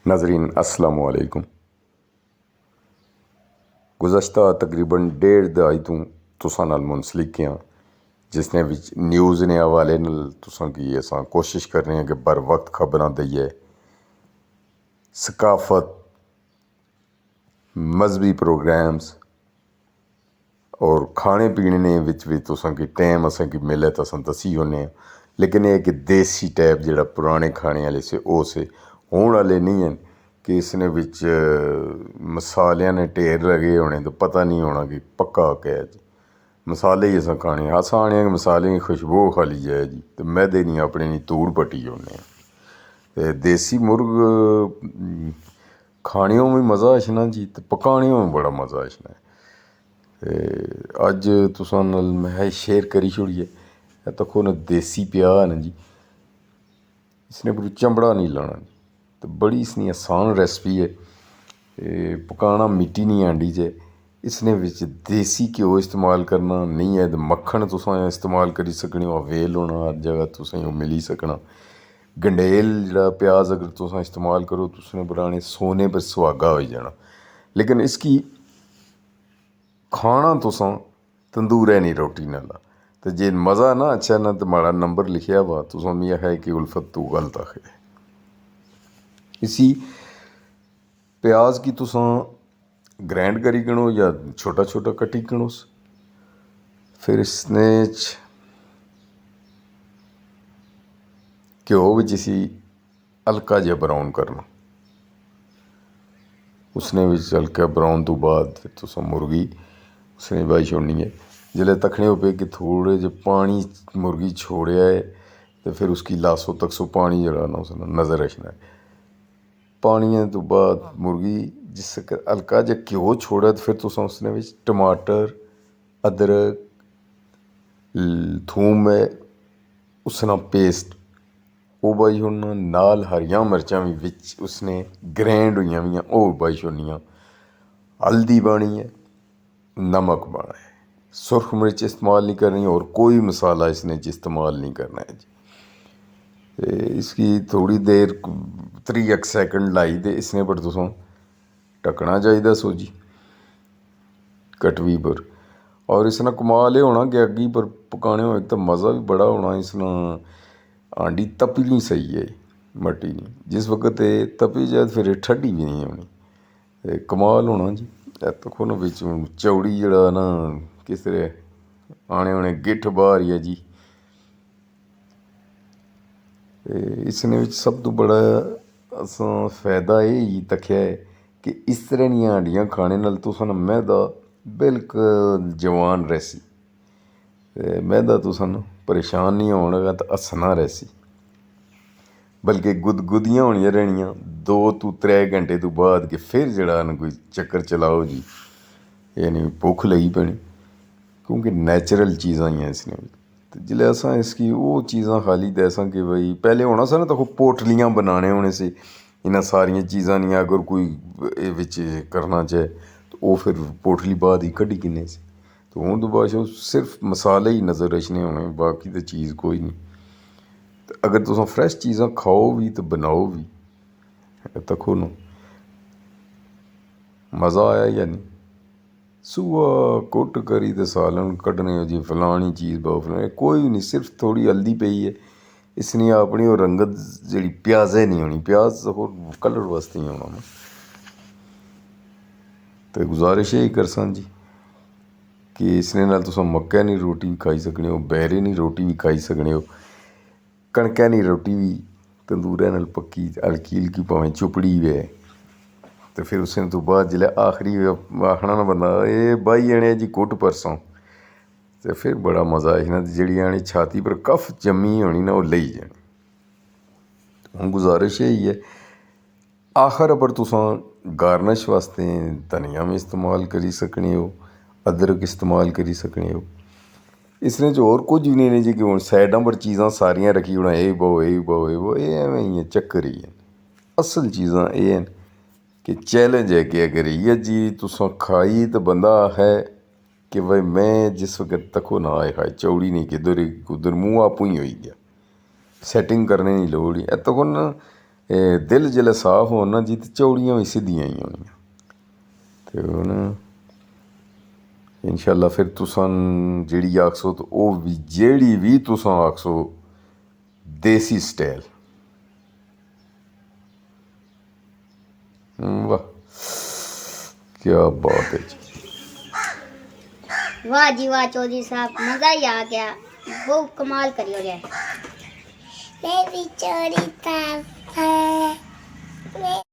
नाजरीन अस्सलाम वालेकुम। गुज़श्ता तकरीबन 1.5 दहाई तो तुसां नाल मुंसलिक हाँ, जिसने विच न्यूज़ ने हवाले नाल तुसां की असां कोशिश कर रहे हैं कि बर वक्त खबरां दईए। सकाफत, मजहबी प्रोग्राम्स और खाने पीने विच भी तुसां की टैम असां की मिले तो असां दसी होने। लेकिन यह कि देसी टाइप जिहड़ा पुराने खाने वाले से वो से होने वाले नहीं हैं कि इसने विच मसालियां ने ढेर लगे होने तो पता नहीं होना कि पक्का क्या है जी। मसाले ही असां खाने अस आने मसाले की खुशबू खाली जाए जी, तो मैदे नहीं अपने नहीं धूड़ पट्टी होने। ते देसी मुर्ग खाने में मज़ा आशना जी, तो पकाने में बड़ा मज़ा आशना है। अज तुसां नाल मैं शेयर करी छोड़िए तको न देसी प्या है ना जी, इसने पर चंबड़ा नहीं लाना जी। तो बड़ी इसनी आसान रेसिपी है, पकाना मिट्टी नहीं आंडी जे। इसने विच देसी घ्यो इस्तेमाल करना नहीं है तो मक्खन तुसां इस्तेमाल करी सकने हो, अवेल होना हर जगह तुसें ओह् मिली सकना। गंडेल जिहड़ा प्याज अगर तुसां इस्तेमाल करो तो उसने बनाने सोने पर सुहागा हो जाना। लेकिन इसकी खाना तुसां तंदूरै नहीं रोटी नाल। तो जे मज़ा ना अच्छा ना तो माड़ा नंबर लिखिया हुआ तुसां मियाँ है कि उल्फत तू गलत आखे। इसी प्याज की तुसां ग्राइंड करी गणो या छोटा छोटा कटी गणो। फिर इसने घ्यो विच इसी हल्का जिहा ब्राउन करना। उसने विच हल्का ब्राउन तो बाद फिर तुसां मुर्गी उसने पाई छोड़नी है। जिसले तकने हो पे कि थोड़े जे पानी मुर्गी छोड़िया है तो फिर उसकी लासों तक सो पानी जड़ा ना उसने नज़र रखना है। पानी तो बाद मुर्गी जिस हल्का जो घ्यो छोड़ा तो फिर तुसां उसने विच टमाटर, अदरक, थूम है उसना पेस्ट वो पाई छोड़ना। नाल हरियां मिर्चां भी विच उसने ग्रैंड हुई हुई वो पाई छोड़नियां। हल्दी पानी है, नमक पाना है, सुरख मिर्च इस्तेमाल नहीं करनी और कोई मसाला इसने इस्तेमाल नहीं करना है जी। इसकी थोड़ी देर 3 सेकंड लाई तो इसने पर तुसां ढकना चाहिए सो जी कटवी पर। और इसना कमाल ये होना कि अग्गी पर पकाने हो एक तो मज़ा भी बड़ा होना। इसना आंडी तपी नहीं सही है मट्टी नहीं, जिस वक्त तपी जाए फिर ठंडी भी नहीं होनी। कमाल होना जी। तको ना बिच चौड़ी जड़ा ना किस तरह आने आने गिठ बाहर ही है जी। इसने सब तो बड़ा असां फायदा ये तक्या है कि इस तरह दी हांडियां खाने नाल तुसां ना मैदा बिल्कुल जवान रहसी। मैदा तुसां परेशान नहीं होना तो हस्सना रहसी, बल्कि गुदगुदियां होनियां रहनियां 2 तो 3 घंटे तो बाद कि फिर जड़ा ना कोई चक्कर चलाओ जी, यानी भुख लगी पैनी क्योंकि नैचुरल चीज़ां ही इसने। तो जिसले असां इसकी वो चीज़ां खाली तो असां कि भाई पहले होना सा ना तो पोटलियां बनाने होने से इन्हां सारियां चीज़ां नहीं। अगर कोई विच करना चाहे तो वो फिर पोटली बाद ही कड्ढी किन्ने से। तो हूँ तो बाद सिर्फ मसाले ही नज़र रचने होने, बाकी तो चीज़ कोई नहीं। तो अगर तुसां फ्रैश चीज़ां खाओ भी तो बनाओ भी तको ना मज़ा आया या नहीं। सुबह कुट करी तो सालन कड्ढने जी फलानी चीज़ बो फलानी कोई भी नहीं, सिर्फ थोड़ी हल्दी पई है। इसने अपनी और रंगत जी प्याज़े नहीं होनी, प्याज होर कलर वास्ते ही होना ना। तो गुजारिश यही करसां जी कि इसने नाल तुसां मक्कै दी रोटी भी खाई सकने हो, बैरे दी रोटी भी खाई सकने हो, कणकै दी रोटी भी तंदूरै नाल पक्की हल्की हल्की भावें चुपड़ी होऐ। तो फिर उसने तो बाद जिसलै आखरी आखना ना बंदा ये बाही जने जी कुट परसों, तो फिर बड़ा मज़ा आना। जी आनी छाती पर कफ जम्मी होनी ना वो लेई जानी। हूँ गुजारिश यही है आखिर पर तुसां गार्निश वास्ते धनिया भी इस्तेमाल करी सकने हो, अदरक इस्तेमाल करी सकने हो। इसने च होर कुछ भी नहीं जी कि हूँ साइडां पर चीज़ां सारियां रखी ओड़ां एह् पाओ एह् पाओ एह् पाओ, एवें ही चक्कर ही है। असल चीज़ां एह् न कि चैलेंज है कि अगर इ'यै चीज़ तुसां खाई तो बंदा है कि भाई मैं जिस वक्त तको ना आए हाय चौड़ी नहीं किधर कुद्धर मूंह आपूं ही होई गया, सैटिंग करने की लोड़ ही तको ना। दिल जिसलै साफ होन ना जी ते चौड़ियां भी सिद्धियां ही होनियां ते हून इंशाअल्लाह फिर तुसां जेह्ड़ी आखसो ते ओह् बी जेह्ड़ी बी तुसां आखसो देसी स्टाइल वाह क्या बात है जी वाह जी वाह चौधरी साहब मजा ही आ गया बहुत कमाल करियो रे मैं भी चोरी था